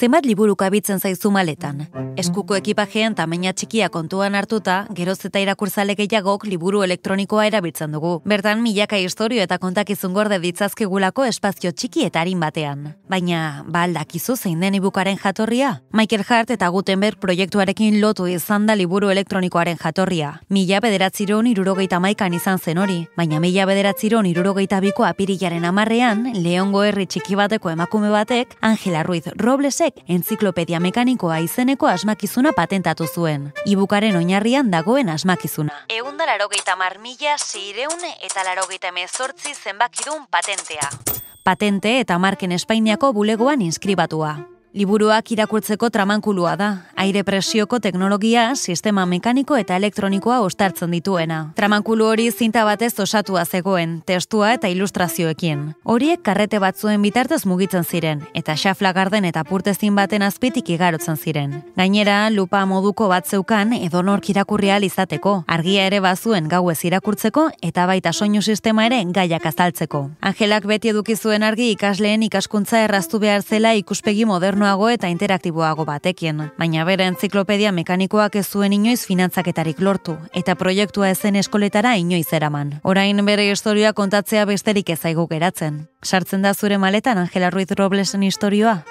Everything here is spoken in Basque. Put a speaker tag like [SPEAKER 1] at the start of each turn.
[SPEAKER 1] Zenbat liburu kabitzen zaizu maletan? Eskuko ekipajean tamaina txikia kontuan hartuta, geroz eta irakurtzale gehiagok liburu elektronikoa erabiltzen dugu. Bertan milaka istorio eta kontakizun gorde ditzazkigulako espazio txiki eta arin batean. Baina, aldakizu zein den e-bookaren jatorria? Michael Hart eta Gutenberg proiektuarekin lotu izan da liburu elektronikoaren jatorria. 1971 izan zen hori, baina 1972ko apirilaren 10ean, Leongo herri txiki bateko emakume batek, Angela Ruiz Roblesek entziklopedia mekanikoa izeneko asmakizuna patentatu zuen. E-bookaren oinarrian dagoen asmakizuna. 180.688 zenbakidun patentea. Patente eta marken Espainiako bulegoan inskribatua. Liburuak irakurtzeko tramankulua da, aire presioko teknologia, sistema mekaniko eta elektronikoa ostartzen dituena. Tramankulu hori zinta batez osatua zegoen, testua eta ilustrazioekin. Horiek karrete batzuen bitartez mugitzen ziren, eta xafla garden eta purtezin baten azpitik igarotzen ziren. Gainera, lupa moduko bat zeukan edonork irakurri ahal izateko, argia ere bazuen gauez irakurtzeko eta baita soinu sistema ere gaiak azaltzeko. Angelak beti eduki zuen argi ikasleen ikaskuntza erraztu behar zela ikuspegi modernoago eta interaktiboago batekin, baina bere entziklopedia mekanikoak ez zuen inoiz finantzaketarik lortu, eta proiektua ezen eskoletara inoiz eraman. Orain bere historia kontatzea besterik ez zaigu geratzen. Sartzen da zure maletan Angela Ruiz Roblesen istorioa?